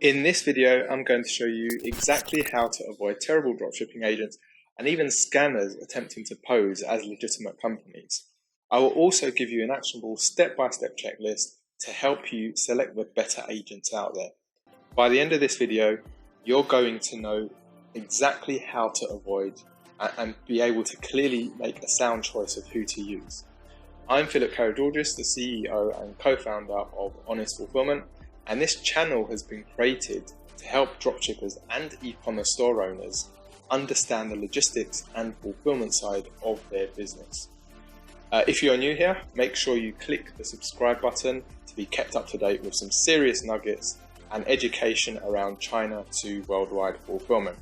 In this video, I'm going to show you exactly how to avoid terrible dropshipping agents and even scammers attempting to pose as legitimate companies. I will also give you an actionable step-by-step checklist to help you select the better agents out there. By the end of this video, you're going to know exactly how to avoid and be able to clearly make a sound choice of who to use. I'm Philip Karageorgis, the CEO and co-founder of Honest Fulfillment, and this channel has been created to help dropshippers and e-commerce store owners understand the logistics and fulfillment side of their business. If you are new here, make sure you click the subscribe button to be kept up to date with some serious nuggets and education around China to worldwide fulfillment.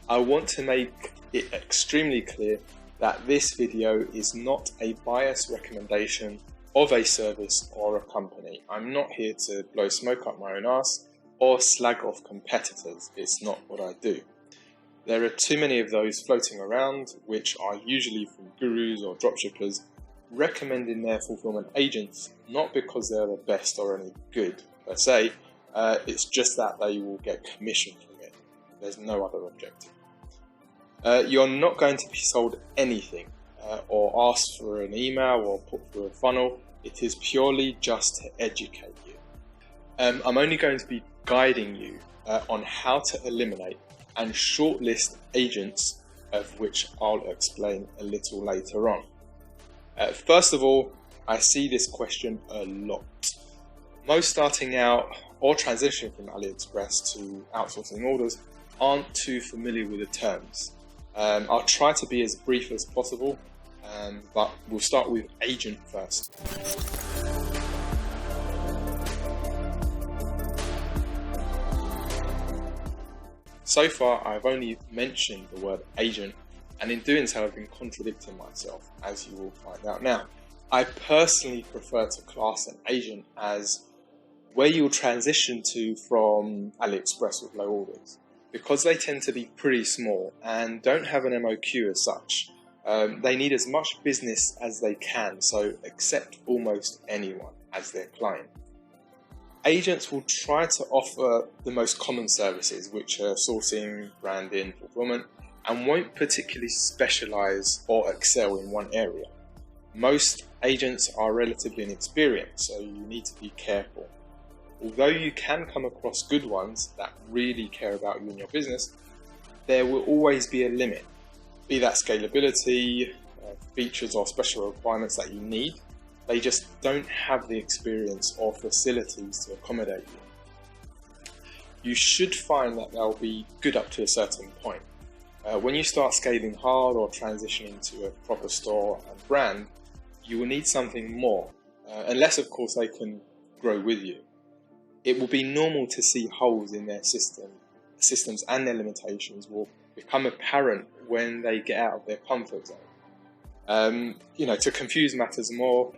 I want to make it extremely clear that this video is not a biased recommendation of a service or a company. I'm not here to blow smoke up my own ass or slag off competitors. It's not what I do. There are too many of those floating around, which are usually from gurus or dropshippers recommending their fulfillment agents, not because they're the best or any good per se, it's just that they will get commission from it. There's no other objective. You're not going to be sold anything or asked for an email or put through a funnel. It is purely just to educate you. I'm only going to be guiding you on how to eliminate and shortlist agents, of which I'll explain a little later on. First of all, I see this question a lot. Most starting out or transitioning from Aliexpress to outsourcing orders aren't too familiar with the terms. I'll try to be as brief as possible, but we'll start with agent first. So far, I've only mentioned the word agent, and in doing so, I've been contradicting myself, as you will find out now. I personally prefer to class an agent as where you'll transition to from Aliexpress with low orders, because they tend to be pretty small and don't have an MOQ as such. They need as much business as they can, so accept almost anyone as their client. Agents will try to offer the most common services, which are sourcing, branding, fulfillment, and won't particularly specialize or excel in one area. Most agents are relatively inexperienced, so you need to be careful. Although you can come across good ones that really care about you and your business, there will always be a limit. Be that scalability, features or special requirements that you need, they just don't have the experience or facilities to accommodate you. You should find that they'll be good up to a certain point. When you start scaling hard or transitioning to a proper store and brand, you will need something more, unless of course they can grow with you. It will be normal to see holes in their systems and their limitations will become apparent when they get out of their comfort zone. To confuse matters more,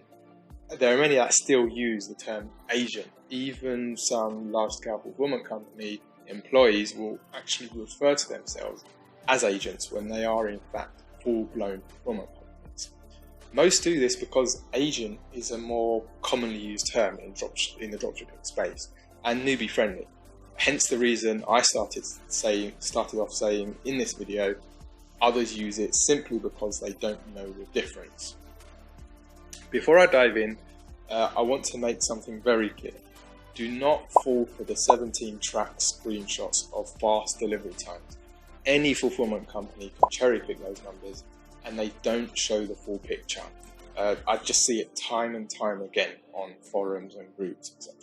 there are many that still use the term agent. Even some large-scale fulfillment company employees will actually refer to themselves as agents when they are in fact full-blown fulfillment companies. Most do this because agent is a more commonly used term in the dropshipping space and newbie friendly. Hence the reason I started off saying in this video, others use it simply because they don't know the difference. Before I dive in, I want to make something very clear. Do not fall for the 17-track screenshots of fast delivery times. Any fulfillment company can cherry pick those numbers and they don't show the full picture. I just see it time and time again on forums and groups, etc.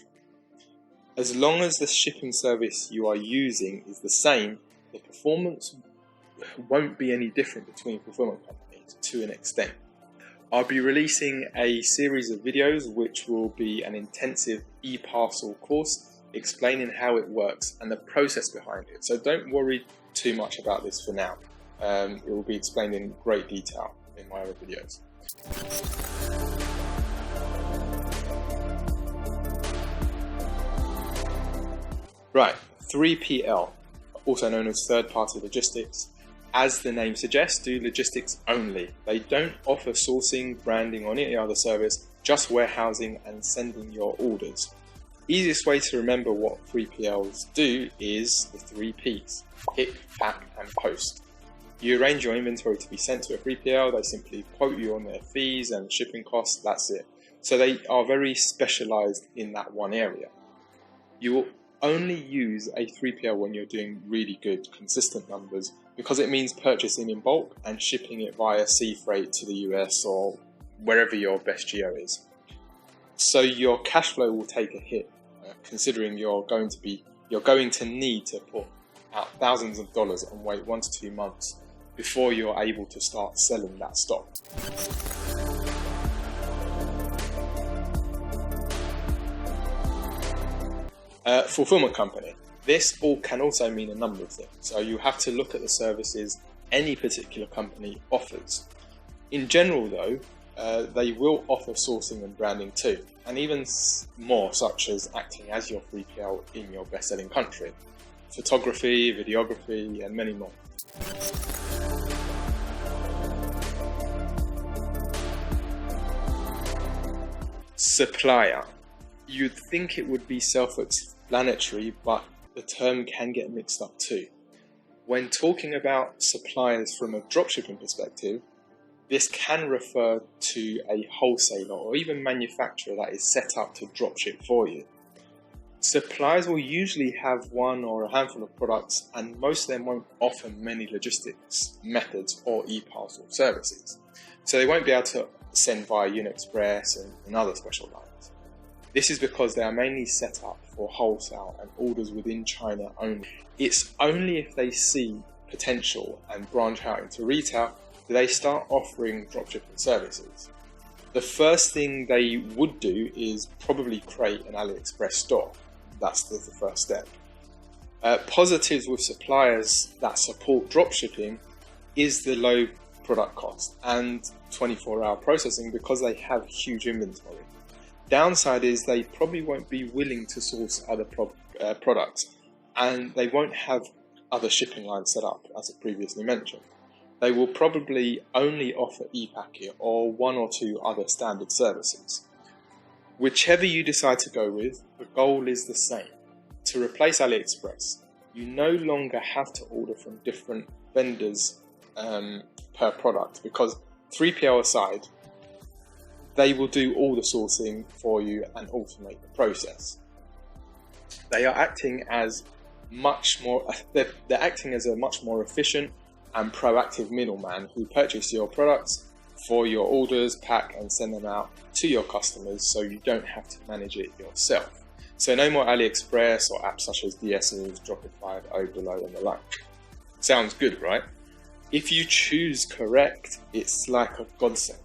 As long as the shipping service you are using is the same, the performance won't be any different between fulfillment companies to an extent. I'll be releasing a series of videos which will be an intensive e-parcel course explaining how it works and the process behind it. So don't worry too much about this for now. It will be explained in great detail in my other videos. Right, 3PL, also known as third-party logistics. As the name suggests, do logistics only. They don't offer sourcing, branding, or any other service, just warehousing and sending your orders. Easiest way to remember what 3PLs do is the 3 Ps: pick, pack and post. You arrange your inventory to be sent to a 3PL, they simply quote you on their fees and shipping costs, that's it. So they are very specialized in that one area. You will only use a 3PL when you're doing really good, consistent numbers, because it means purchasing in bulk and shipping it via sea freight to the US or wherever your best geo is. So your cash flow will take a hit, considering you're going to need to put out thousands of dollars and wait 1 to 2 months before you're able to start selling that stock. Fulfillment company. This all can also mean a number of things. So you have to look at the services any particular company offers. In general though, they will offer sourcing and branding too, and even more, such as acting as your 3PL in your best-selling country, photography, videography, and many more. Supplier. You'd think it would be self-explanatory, but the term can get mixed up too. When talking about suppliers from a dropshipping perspective, this can refer to a wholesaler or even manufacturer that is set up to dropship for you. Suppliers will usually have one or a handful of products, and most of them won't offer many logistics methods or e-parcel services. So they won't be able to send via Aliexpress and other special lines. This is because they are mainly set up for wholesale and orders within China only. It's only if they see potential and branch out into retail that they start offering dropshipping services. The first thing they would do is probably create an Aliexpress store. That's the first step. Positives with suppliers that support dropshipping is the low product cost and 24-hour processing, because they have huge inventory. Downside is they probably won't be willing to source other products, and they won't have other shipping lines set up, as I previously mentioned. They will probably only offer ePacket or 1 or 2 other standard services. Whichever you decide to go with, the goal is the same: to replace Aliexpress. You no longer have to order from different vendors per product, because 3PL aside, they will do all the sourcing for you and automate the process. They are acting as they're acting as a much more efficient and proactive middleman who purchase your products for your orders, pack and send them out to your customers, so you don't have to manage it yourself. So no more Aliexpress or apps such as DS's, Dropify, Oberlo and the like. Sounds good, right? If you choose correct, it's like a godsend,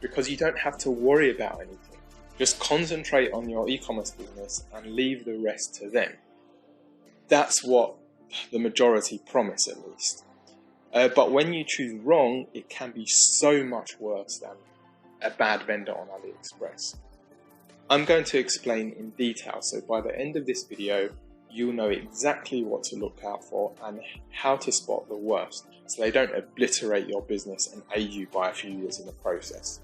because you don't have to worry about anything. Just concentrate on your e-commerce business and leave the rest to them. That's what the majority promise, at least. But when you choose wrong, it can be so much worse than a bad vendor on Aliexpress. I'm going to explain in detail, so by the end of this video, you'll know exactly what to look out for and how to spot the worst, so they don't obliterate your business and aid you by a few years in the process.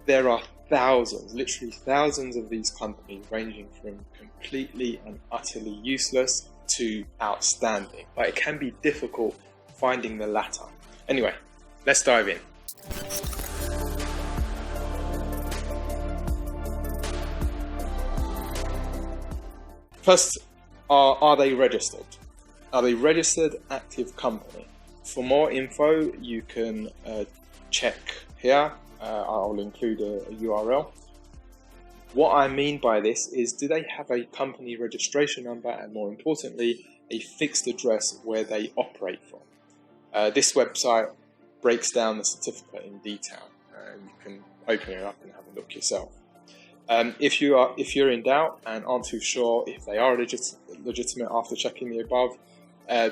There are thousands, literally thousands of these companies, ranging from completely and utterly useless to outstanding, but it can be difficult finding the latter. Anyway, let's dive in. First, are they registered? Are they registered active company? For more info, you can check here. I'll include a URL. What I mean by this is, do they have a company registration number, and more importantly, a fixed address where they operate from? This website breaks down the certificate in detail. You can open it up and have a look yourself. If you're in doubt and aren't too sure if they are legitimate after checking the above,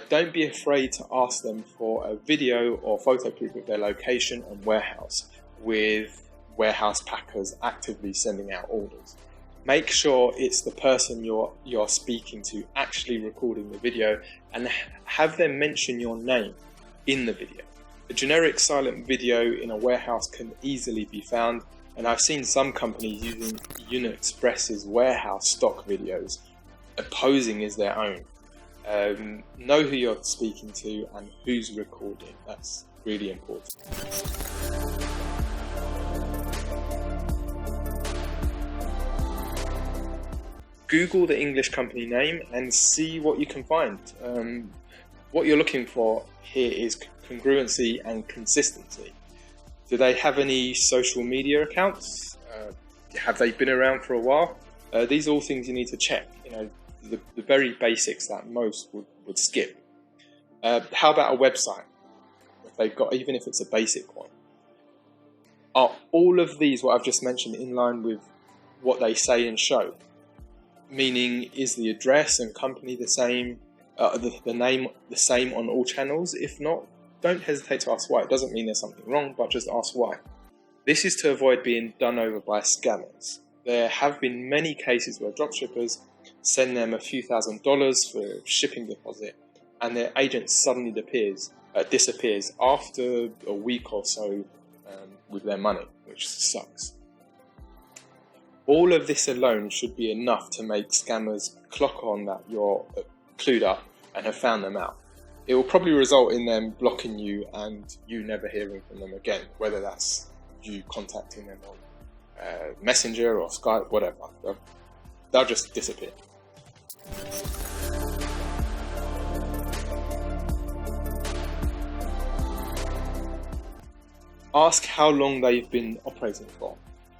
don't be afraid to ask them for a video or photo proof of their location and warehouse, with warehouse packers actively sending out orders. Make sure it's the person you're speaking to actually recording the video, and have them mention your name in the video. A generic silent video in a warehouse can easily be found, And I've seen some companies using Aliexpress's warehouse stock videos, posing as their own. Know who you're speaking to and who's recording. That's really important. Google the English company name and see what you can find. What you're looking for here is congruency and consistency. Do they have any social media accounts? Have they been around for a while? These are all things you need to check. The very basics that most would skip. How about a website? If they've got, even if it's a basic one. Are all of these, what I've just mentioned, in line with what they say and show? Meaning, is the address and company the same, the name the same on all channels? If not, don't hesitate to ask why. It doesn't mean there's something wrong, but just ask why. This is to avoid being done over by scammers. There have been many cases where dropshippers send them a few $1,000s for shipping deposit, and their agent suddenly disappears after a week or so with their money, which sucks. All of this alone should be enough to make scammers clock on that you're clued up and have found them out. It will probably result in them blocking you and you never hearing from them again, whether that's you contacting them on Messenger or Skype, whatever. They'll just disappear. Ask how long they've been operating for.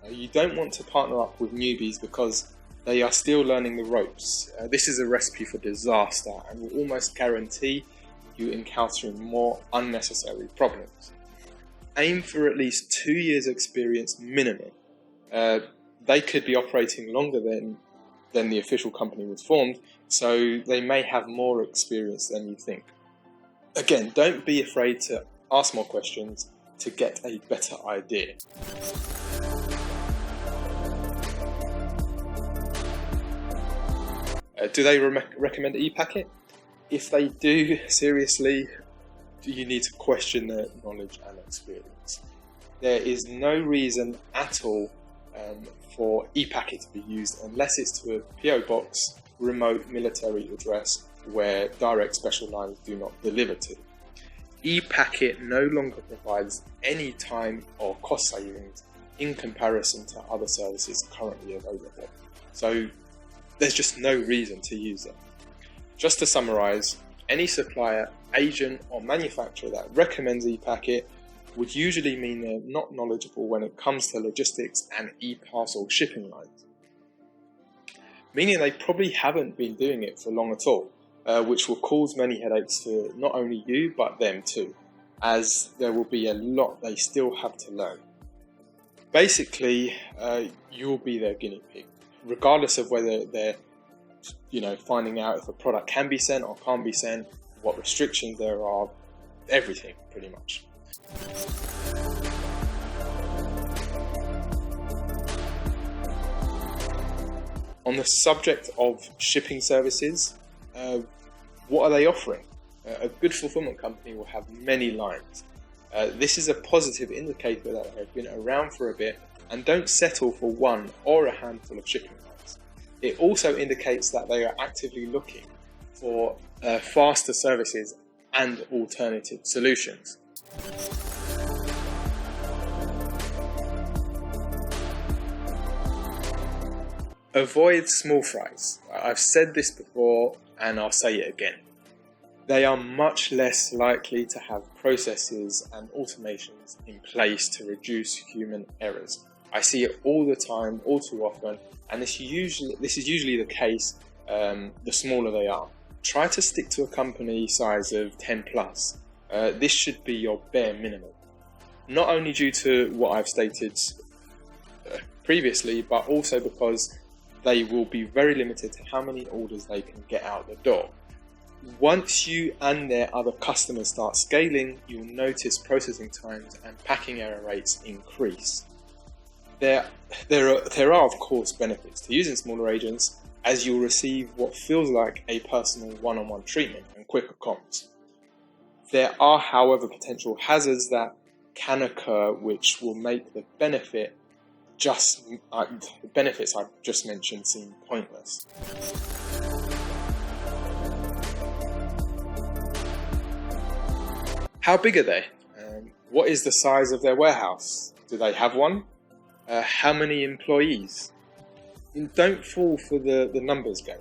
You don't want to partner up with newbies because they are still learning the ropes. This is a recipe for disaster and will almost guarantee you encountering more unnecessary problems. Aim for at least 2 years experience minimum. They could be operating longer than the official company was formed, so they may have more experience than you think. Again, don't be afraid to ask more questions to get a better idea. Do they recommend ePacket? If they do, seriously, you need to question their knowledge and experience. There is no reason at all for ePacket to be used unless it's to a PO box, remote military address where direct special lines do not deliver to. ePacket no longer provides any time or cost savings in comparison to other services currently available. So there's just no reason to use them. Just to summarize, any supplier, agent or manufacturer that recommends ePacket would usually mean they're not knowledgeable when it comes to logistics and e-parcel shipping lines. Meaning they probably haven't been doing it for long at all, which will cause many headaches for not only you but them too, as there will be a lot they still have to learn. Basically, you'll be their guinea pig, regardless of whether they're finding out if a product can be sent or can't be sent, what restrictions there are, everything pretty much. On the subject of shipping services, what are they offering? A good fulfillment company will have many lines. This is a positive indicator that they've been around for a bit and don't settle for one or a handful of shipping lines. It also indicates that they are actively looking for faster services and alternative solutions. Avoid small fries. I've said this before and I'll say it again. They are much less likely to have processes and automations in place to reduce human errors. I see it all the time, all too often, and this is usually the case the smaller they are. Try to stick to a company size of 10 plus. This should be your bare minimum. Not only due to what I've stated previously, but also because they will be very limited to how many orders they can get out the door. Once you and their other customers start scaling, you'll notice processing times and packing error rates increase. There are of course benefits to using smaller agents, as you'll receive what feels like a personal one-on-one treatment and quicker comms. There are, however, potential hazards that can occur which will make the benefit the benefits I've just mentioned seem pointless. How big are they? What is the size of their warehouse? Do they have one? How many employees? And don't fall for the numbers game.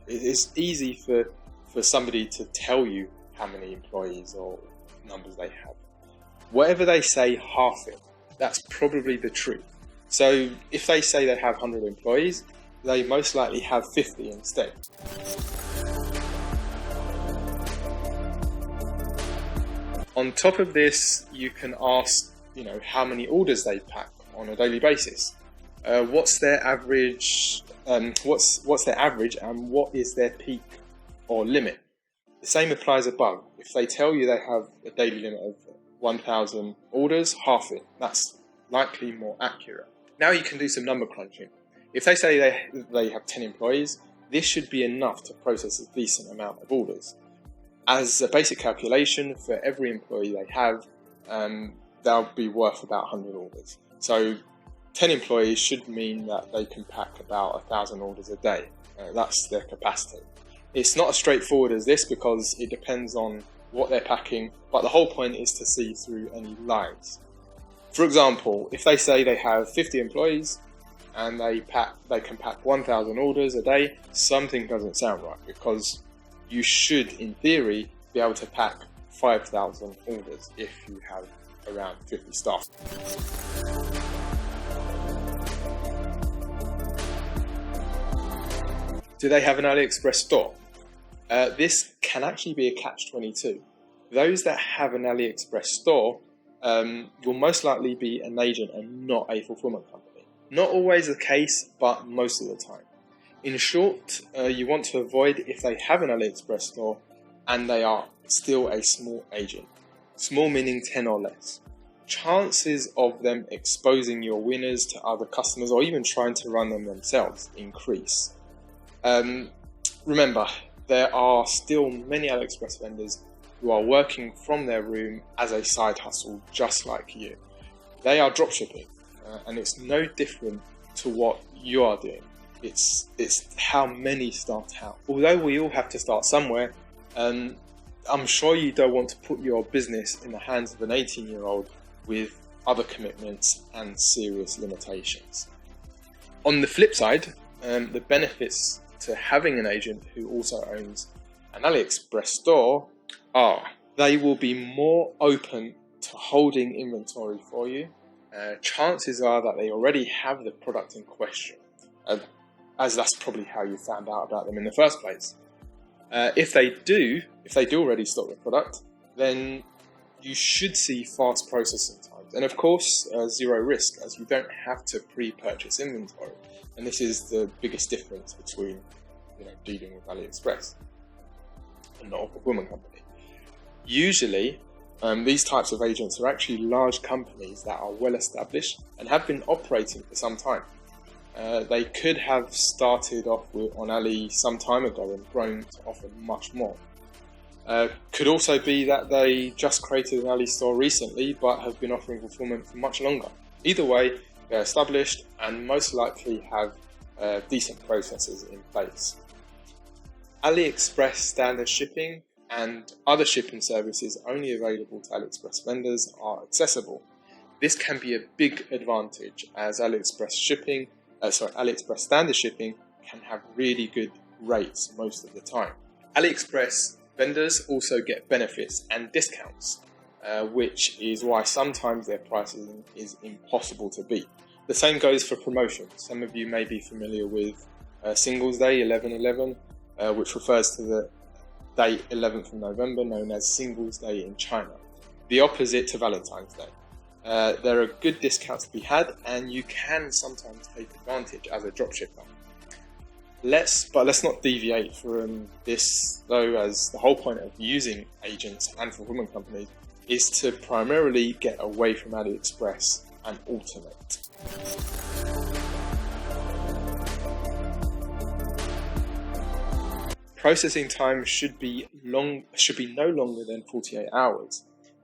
It's easy for somebody to tell you how many employees or numbers they have. Whatever they say, half it. That's probably the truth. So if they say they have 100 employees, they most likely have 50 instead. On top of this, you can ask, how many orders they pack on a daily basis. What's their average? What's their average, and what is their peak or limit? The same applies above. If they tell you they have a daily limit of 1,000 orders, half it. That's likely more accurate. Now you can do some number crunching. If they say they have 10 employees, this should be enough to process a decent amount of orders. As a basic calculation, for every employee they have, they'll be worth about 100 orders. So 10 employees should mean that they can pack about 1,000 orders a day. That's their capacity. It's not as straightforward as this because it depends on what they're packing, but the whole point is to see through any lies. For example, if they say they have 50 employees and they can pack 1,000 orders a day, something doesn't sound right, because you should, in theory, be able to pack 5,000 orders if you have around 50 staff. Do they have an Aliexpress store? This can actually be a catch-22. Those that have an Aliexpress store will most likely be an agent and not a fulfillment company. Not always the case, but most of the time. In short, you want to avoid if they have an Aliexpress store and they are still a small agent. Small meaning 10 or less. Chances of them exposing your winners to other customers or even trying to run them themselves increase. Remember, there are still many Aliexpress vendors who are working from their room as a side hustle just like you. They are dropshipping, and it's no different to what you are doing. It's how many start out. Although we all have to start somewhere, I'm sure you don't want to put your business in the hands of an 18-year-old with other commitments and serious limitations. On the flip side, the benefits to having an agent who also owns an Aliexpress store are they will be more open to holding inventory for you. Chances are that they already have the product in question, as that's probably how you found out about them in the first place. If they do already stock the product, then you should see fast processing times. And of course, zero risk, as you don't have to pre-purchase inventory. And this is the biggest difference between dealing with Aliexpress and not a fulfillment company. Usually, these types of agents are actually large companies that are well established and have been operating for some time. They could have started off on Ali some time ago and grown to offer much more. Could also be that they just created an Ali store recently but have been offering fulfillment for much longer. Either way, they're established and most likely have decent processes in place. Aliexpress standard shipping and other shipping services only available to Aliexpress vendors are accessible. This can be a big advantage as Aliexpress standard shipping can have really good rates most of the time. Aliexpress vendors also get benefits and discounts, which is why sometimes their pricing is impossible to beat. The same goes for promotions. Some of you may be familiar with Singles Day 11/11, which refers to the date 11th of November, known as Singles Day in China, the opposite to Valentine's Day. There are good discounts to be had, and you can sometimes take advantage as a dropshipper. But let's not deviate from this, though, as the whole point of using agents and fulfillment companies is to primarily get away from Aliexpress and automate. Processing time should be no longer than 48 hours.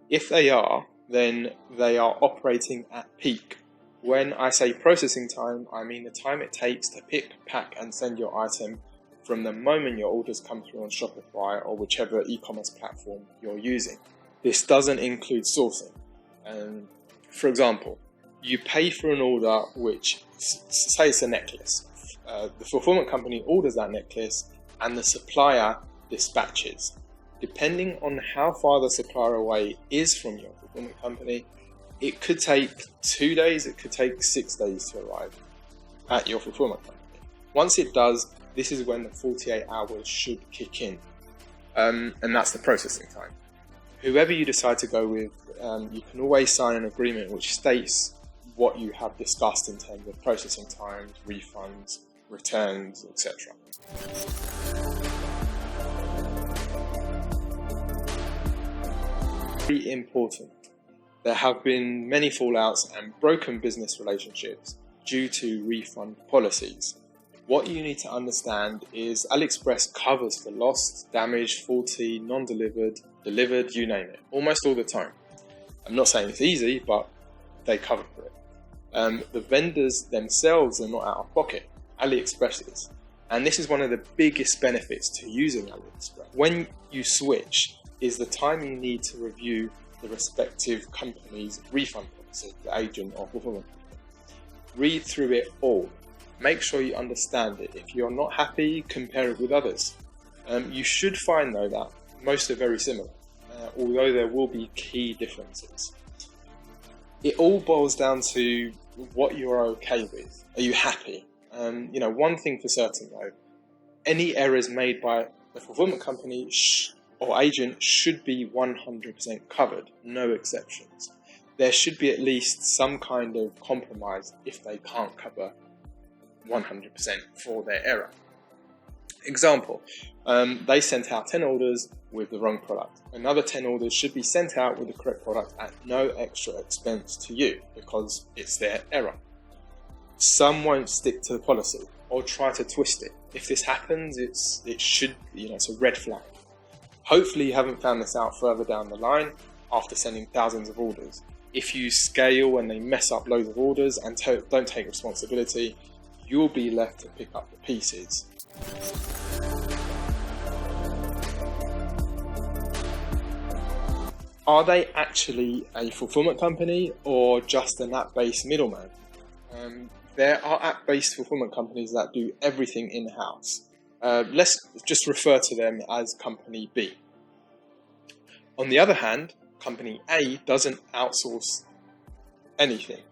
If they are, then they are operating at peak. When I say processing time, I mean the time it takes to pick, pack and send your item from the moment your orders come through on Shopify or whichever e-commerce platform you're using. This doesn't include sourcing. For example, you pay for an order which, say it's a necklace. The fulfillment company orders that necklace and the supplier dispatches. Depending on how far the supplier away is from your fulfillment company, it could take 2 days, it could take 6 days to arrive at your fulfillment company. Once it does, this is when the 48 hours should kick in. And that's the processing time. Whoever you decide to go with, you can always sign an agreement which states what you have discussed in terms of processing times, refunds, returns, etc. Very important. There have been many fallouts and broken business relationships due to refund policies. What you need to understand is Aliexpress covers for lost, damaged, faulty, non-delivered, delivered, you name it, almost all the time. I'm not saying it's easy, but they cover for it. The vendors themselves are not out of pocket. Aliexpress is. And this is one of the biggest benefits to using Aliexpress. When you switch is the time you need to review the respective company's refund policy, the agent or fulfillment company. Read through it all. Make sure you understand it. If you're not happy, compare it with others. You should find though that most are very similar, although there will be key differences. It all boils down to what you're okay with. Are you happy? One thing for certain though, any errors made by the fulfillment company or agent should be 100% covered, no exceptions. There should be at least some kind of compromise if they can't cover 100% for their error. Example, they sent out 10 orders with the wrong product. Another 10 orders should be sent out with the correct product at no extra expense to you because it's their error. Some won't stick to the policy or try to twist it. If this happens, it's a red flag. Hopefully you haven't found this out further down the line after sending thousands of orders. If you scale and they mess up loads of orders and don't take responsibility, you'll be left to pick up the pieces. Are they actually a fulfillment company or just an app-based middleman? There are app-based fulfillment companies that do everything in-house. Let's just refer to them as Company B. On the other hand, Company A doesn't outsource anything.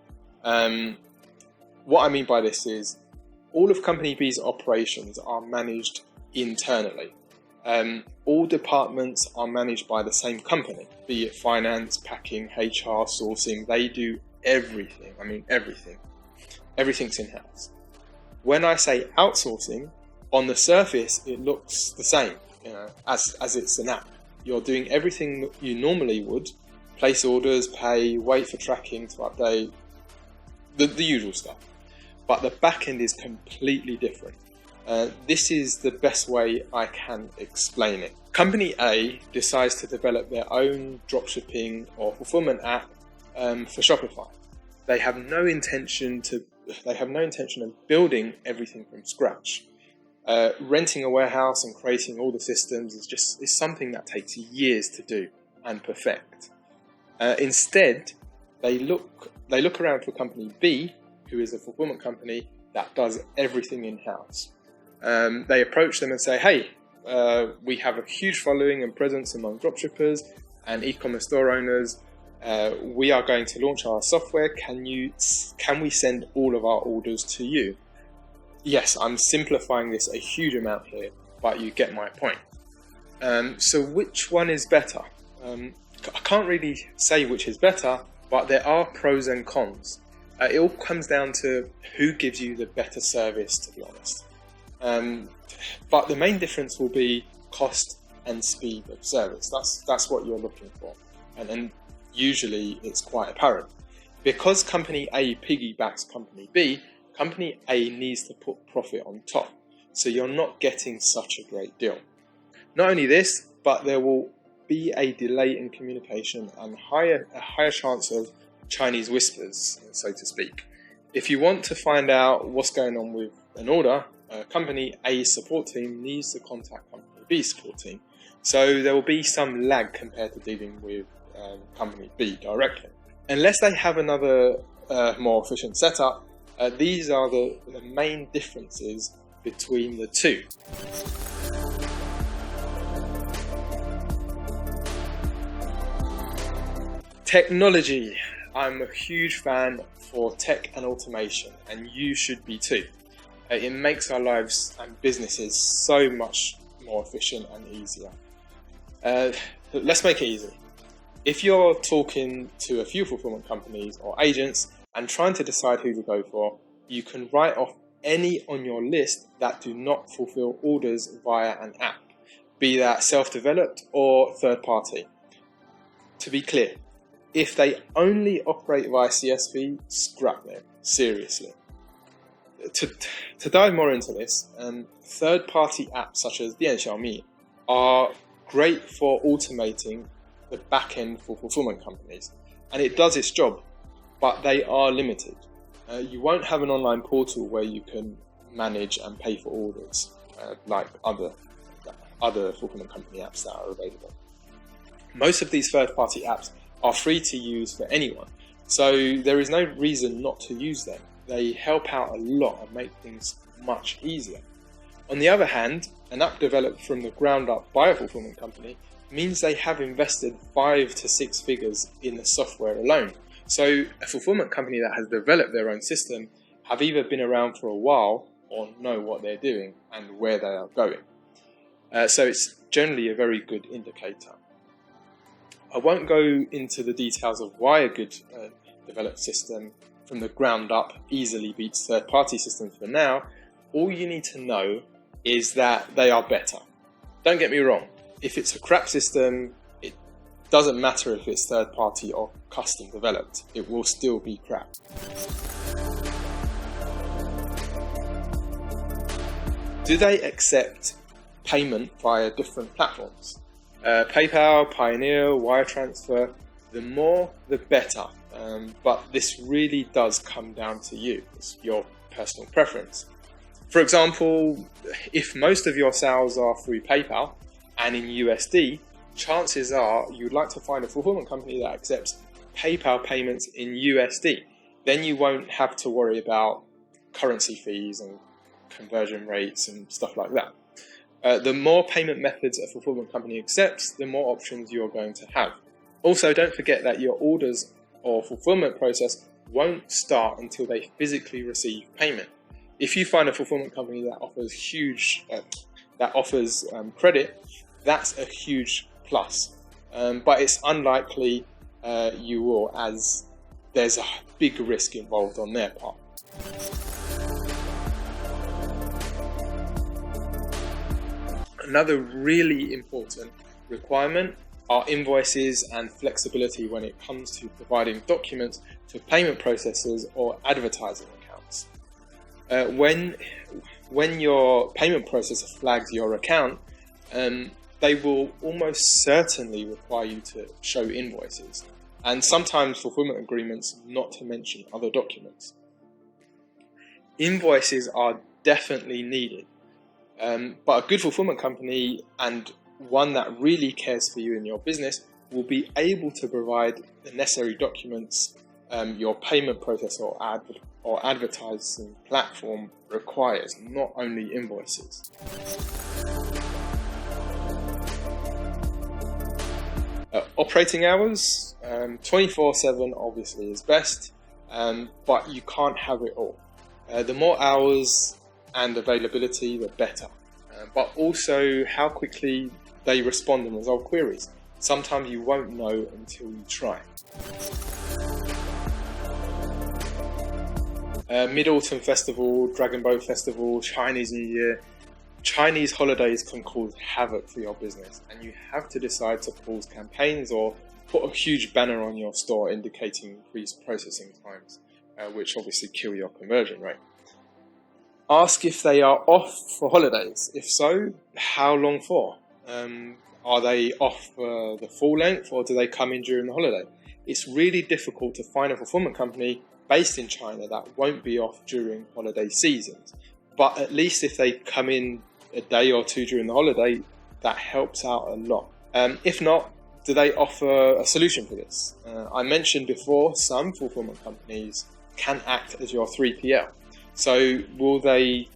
What I mean by this is all of Company B's operations are managed internally. All departments are managed by the same company, be it finance, packing, HR, sourcing. They do everything. I mean everything. Everything's in-house. When I say outsourcing, on the surface it looks the same, as it's an app. You're doing everything you normally would: place orders, pay, wait for tracking to update, the usual stuff. But the back end is completely different. This is the best way I can explain it. Company A decides to develop their own dropshipping or fulfillment app for Shopify. They have no intention of building everything from scratch. Renting a warehouse and creating all the systems is something that takes years to do and perfect. Instead, they look around for Company B, who is a fulfillment company that does everything in-house. They approach them and say, hey, we have a huge following and presence among dropshippers and e-commerce store owners. We are going to launch our software. Can we send all of our orders to you? Yes, I'm simplifying this a huge amount here, but you get my point. So which one is better? I can't really say which is better, but there are pros and cons. It all comes down to who gives you the better service, to be honest. But the main difference will be cost and speed of service. That's what you're looking for. And usually it's quite apparent. Because Company A piggybacks Company B, Company A needs to put profit on top. So you're not getting such a great deal. Not only this, but there will be a delay in communication and a higher chance of Chinese whispers, so to speak. If you want to find out what's going on with an order, company A's support team needs to contact company B's support team. So there will be some lag compared to dealing with company B directly. Unless they have another more efficient setup, these are the main differences between the two. Technology. I'm a huge fan for tech and automation, and you should be too. It makes our lives and businesses so much more efficient and easier. Let's make it easy. If you're talking to a few fulfillment companies or agents and trying to decide who to go for, you can write off any on your list that do not fulfill orders via an app, be that self-developed or third-party. To be clear, if they only operate via CSV, scrap them, seriously. To dive more into this, third-party apps such as Xiaomi are great for automating the back-end for fulfillment companies, and it does its job, but they are limited. You won't have an online portal where you can manage and pay for orders like other fulfillment company apps that are available. Most of these third-party apps are free to use for anyone, so there is no reason not to use them. They help out a lot and make things much easier. On the other hand, an app developed from the ground up by a fulfillment company means they have invested 5 to 6 figures in the software alone. So a fulfillment company that has developed their own system have either been around for a while or know what they're doing and where they are going. So it's generally a very good indicator. I won't go into the details of why a good developed system from the ground up easily beats third-party systems for now. All you need to know is that they are better. Don't get me wrong, if it's a crap system, it doesn't matter if it's third-party or custom developed, it will still be crap. Do they accept payment via different platforms? PayPal, Pioneer, wire transfer, the more the better, but this really does come down to you. It's your personal preference. For example, if most of your sales are through PayPal and in USD, chances are you'd like to find a fulfillment company that accepts PayPal payments in USD. Then you won't have to worry about currency fees and conversion rates and stuff like that. The more payment methods a fulfillment company accepts, the more options you're going to have. Also, don't forget that your orders or fulfillment process won't start until they physically receive payment. If you find a fulfillment company that offers credit, that's a huge plus. But it's unlikely you will, as there's a big risk involved on their part. Another really important requirement are invoices and flexibility when it comes to providing documents to payment processors or advertising accounts. When your payment processor flags your account, they will almost certainly require you to show invoices, and sometimes fulfillment agreements, not to mention other documents. Invoices are definitely needed. But a good fulfillment company, and one that really cares for you and your business, will be able to provide the necessary documents your payment processor or advertising platform requires, not only invoices. Operating hours, 24/7 obviously is best, but you can't have it all. The more hours and availability, the better. But also how quickly they respond and resolve queries. Sometimes you won't know until you try. Mid-Autumn Festival, Dragon Boat Festival, Chinese New Year. Chinese holidays can cause havoc for your business, and you have to decide to pause campaigns or put a huge banner on your store indicating increased processing times, which obviously kill your conversion rate. Ask if they are off for holidays. If so, how long for? Are they off the full length, or do they come in during the holiday? It's really difficult to find a fulfillment company based in China that won't be off during holiday seasons. But at least if they come in a day or two during the holiday, that helps out a lot. If not, do they offer a solution for this? I mentioned before, some fulfillment companies can act as your 3PL. So will they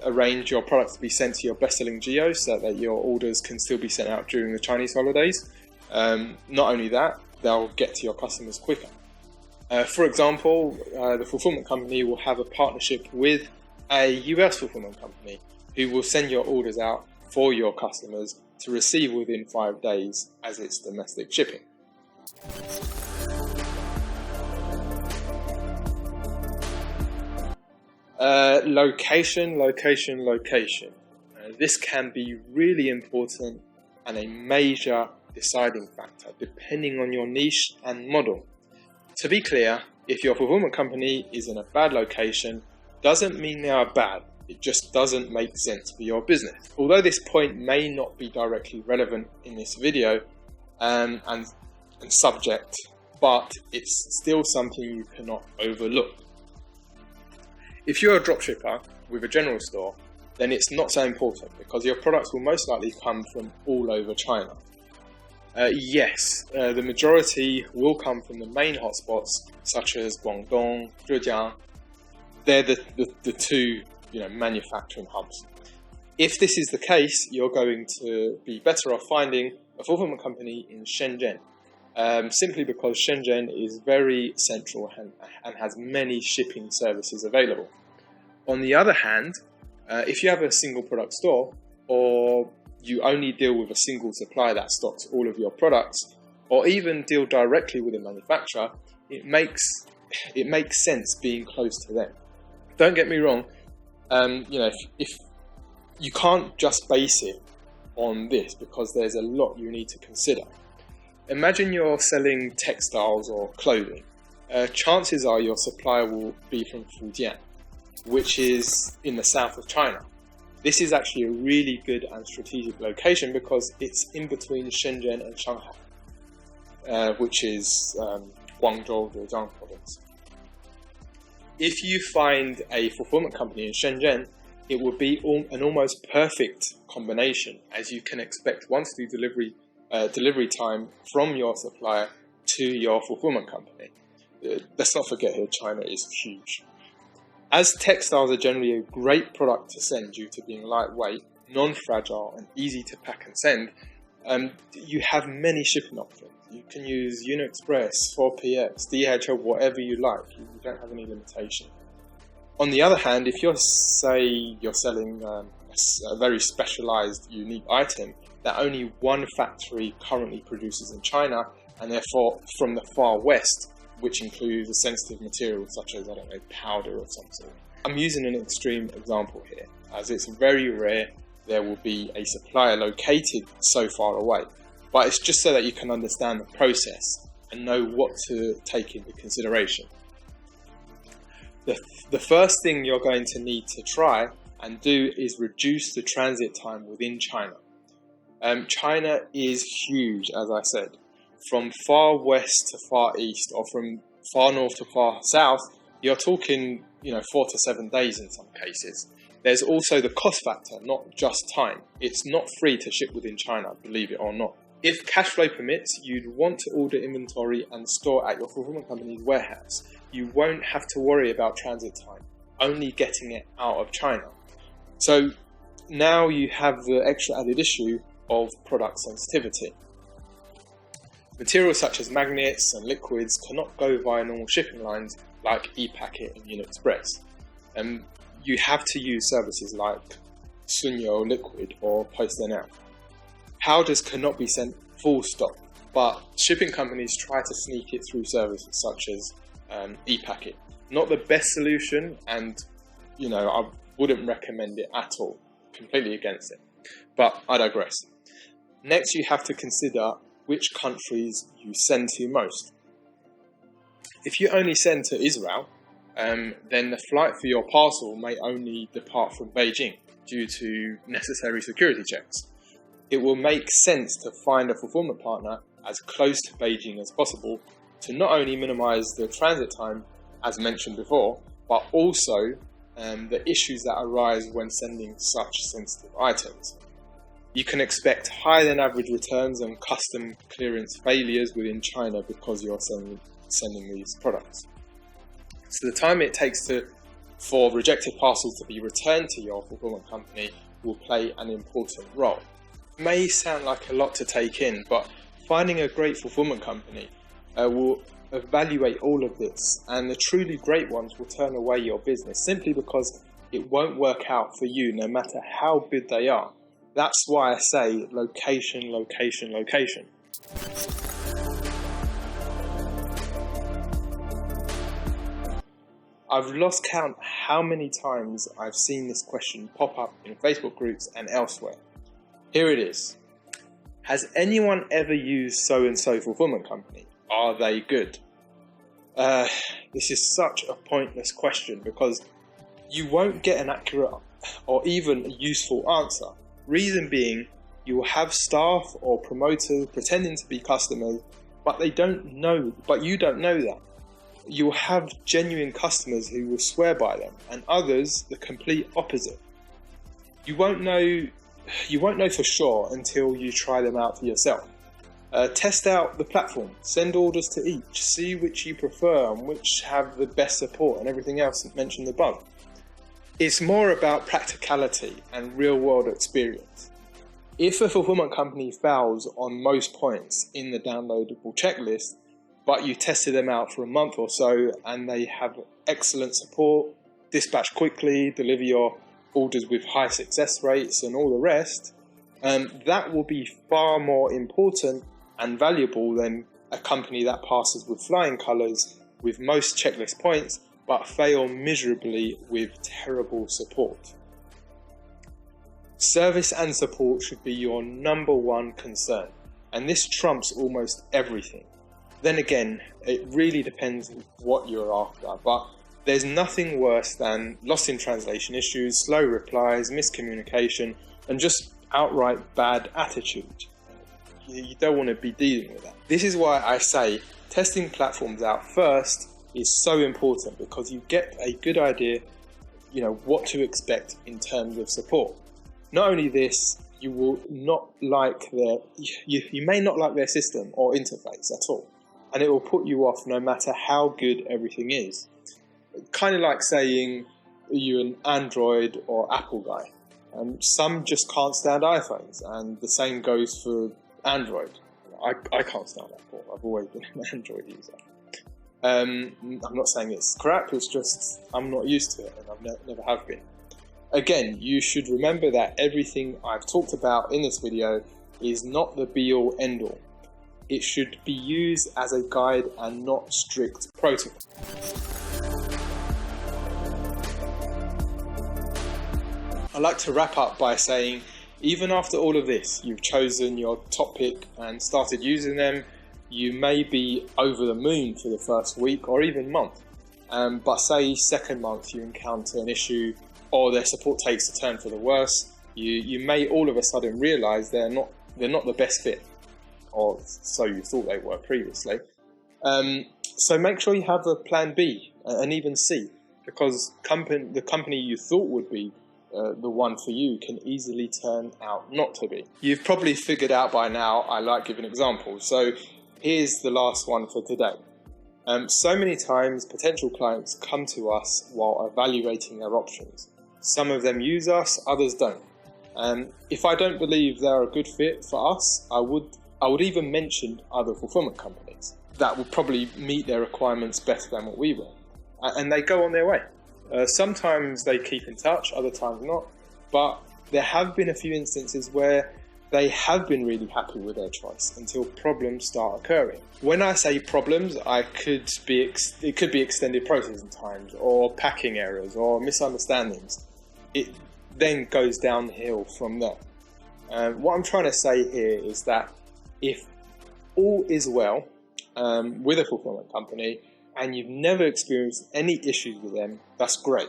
arrange your products to be sent to your best-selling geos so that your orders can still be sent out during the Chinese holidays? Not only that, they'll get to your customers quicker. For example, the fulfillment company will have a partnership with a US fulfillment company who will send your orders out for your customers to receive within 5 days as it's domestic shipping. Location. This can be really important and a major deciding factor depending on your niche and model. To be clear, if your fulfillment company is in a bad location, doesn't mean they are bad. It just doesn't make sense for your business. Although this point may not be directly relevant in this video and subject, but it's still something you cannot overlook. If you're a dropshipper with a general store, then it's not so important because your products will most likely come from all over China. Yes, the majority will come from the main hotspots such as Guangdong, Zhejiang. They're the two manufacturing hubs. If this is the case, you're going to be better off finding a fulfillment company in Shenzhen, simply because Shenzhen is very central and has many shipping services available. On the other hand, if you have a single product store, or you only deal with a single supplier that stocks all of your products, or even deal directly with a manufacturer, it makes sense being close to them. Don't get me wrong, if you can't just base it on this because there's a lot you need to consider. Imagine you're selling textiles or clothing. Chances are your supplier will be from Fujian, which is in the south of China. This is actually a really good and strategic location because it's in between Shenzhen and Shanghai, which is Guangzhou, Zhejiang province. If you find a fulfillment company in Shenzhen, it would be an almost perfect combination, as you can expect one to do delivery time from your supplier to your fulfillment company. Let's not forget here, China is huge. As textiles are generally a great product to send due to being lightweight, non-fragile and easy to pack and send, you have many shipping options. You can use Aliexpress, 4PX, DHL, whatever you like. You don't have any limitation. On the other hand, if you're selling a very specialized, unique item that only one factory currently produces in China, and therefore from the far west, which includes a sensitive material such as, powder of some sort. I'm using an extreme example here, as it's very rare there will be a supplier located so far away. But it's just so that you can understand the process and know what to take into consideration. The first thing you're going to need to try and do is reduce the transit time within China. China is huge, as I said. From far west to far east, or from far north to far south, you're talking 4 to 7 days in some cases. There's also the cost factor, not just time. It's not free to ship within China, believe it or not. If cash flow permits, you'd want to order inventory and store at your fulfillment company's warehouse. You won't have to worry about transit time, only getting it out of China. So now you have the extra added issue of product sensitivity. Materials such as magnets and liquids cannot go via normal shipping lines like ePacket and Aliexpress. You have to use services like Sunyo Liquid or Post Now. Powders cannot be sent full stop, but shipping companies try to sneak it through services such as ePacket. Not the best solution, and I wouldn't recommend it at all. Completely against it. But I digress. Next, you have to consider which countries you send to most. If you only send to Israel, then the flight for your parcel may only depart from Beijing due to necessary security checks. It will make sense to find a fulfillment partner as close to Beijing as possible to not only minimize the transit time, as mentioned before, but also the issues that arise when sending such sensitive items. You can expect higher than average returns and custom clearance failures within China because you're sending these products. So the time it takes for rejected parcels to be returned to your fulfillment company will play an important role. It may sound like a lot to take in, but finding a great fulfillment company will evaluate all of this, and the truly great ones will turn away your business simply because it won't work out for you no matter how good they are. That's why I say location, location, location. I've lost count how many times I've seen this question pop up in Facebook groups and elsewhere. Here it is. Has anyone ever used so-and-so fulfillment company? Are they good? This is such a pointless question because you won't get an accurate or even useful answer. Reason being, you will have staff or promoters pretending to be customers, but you don't know that. You will have genuine customers who will swear by them, and others the complete opposite. You won't know for sure until you try them out for yourself. Test out the platform, send orders to each, see which you prefer and which have the best support and everything else mentioned above. It's more about practicality and real-world experience. If a fulfillment company fails on most points in the downloadable checklist, but you tested them out for a month or so and they have excellent support, dispatch quickly, deliver your orders with high success rates and all the rest, that will be far more important and valuable than a company that passes with flying colours with most checklist points but fail miserably with terrible support. Service and support should be your number one concern, and this trumps almost everything. Then again, it really depends what you're after, but there's nothing worse than lost in translation issues, slow replies, miscommunication, and just outright bad attitude. You don't want to be dealing with that. This is why I say testing platforms out first is so important, because you get a good idea, what to expect in terms of support. Not only this, you will not like you may not like their system or interface at all, and it will put you off no matter how good everything is. Kind of like saying you're an Android or Apple guy. Some just can't stand iPhones, and the same goes for Android. I can't stand Apple. I've always been an Android user. I'm not saying it's crap, it's just I'm not used to it, and I've never have been. Again, you should remember that everything I've talked about in this video is not the be-all end-all. It should be used as a guide and not strict protocol. I'd like to wrap up by saying, even after all of this, you've chosen your top pick and started using them, you may be over the moon for the first week or even month. But say second month you encounter an issue or their support takes a turn for the worse, you may all of a sudden realise they're not the best fit, or so you thought they were previously. So make sure you have a plan B and even C, because the company you thought would be the one for you can easily turn out not to be. You've probably figured out by now I like giving examples, so here's the last one for today. So many times potential clients come to us while evaluating their options. Some of them use us, others don't. If I don't believe they're a good fit for us, I would even mention other fulfillment companies that would probably meet their requirements better than what we will. And they go on their way. Sometimes they keep in touch, other times not. But there have been a few instances where they have been really happy with their choice until problems start occurring. When I say problems, it could be extended processing times or packing errors or misunderstandings. It then goes downhill from there. What I'm trying to say here is that if all is well with a fulfillment company and you've never experienced any issues with them, that's great.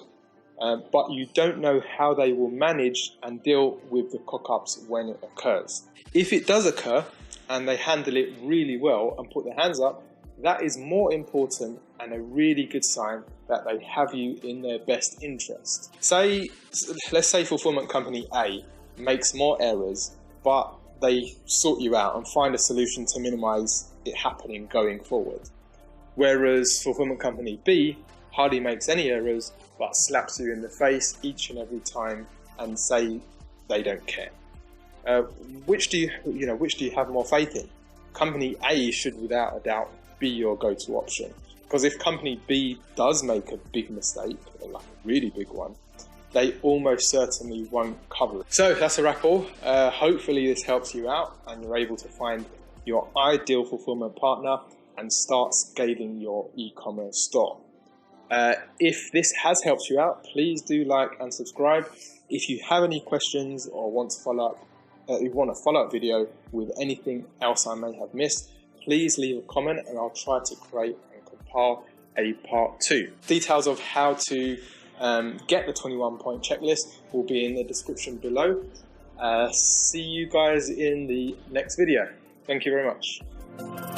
But you don't know how they will manage and deal with the cock-ups when it occurs. If it does occur and they handle it really well and put their hands up, that is more important and a really good sign that they have you in their best interest. Let's say fulfillment company A makes more errors, but they sort you out and find a solution to minimize it happening going forward. Whereas fulfillment company B hardly makes any errors, but slaps you in the face each and every time and say they don't care. Which do you have more faith in? Company A should without a doubt be your go-to option, because if company B does make a big mistake, like a really big one, they almost certainly won't cover it. So that's a wrap all. Hopefully this helps you out and you're able to find your ideal fulfillment partner and start scaling your e-commerce store. If this has helped you out, please do like and subscribe. If you have any questions or want to follow up, you want a follow-up video with anything else I may have missed, please leave a comment and I'll try to create and compile a part 2. Details of how to get the 21-point checklist will be in the description below. See you guys in the next video. Thank you very much.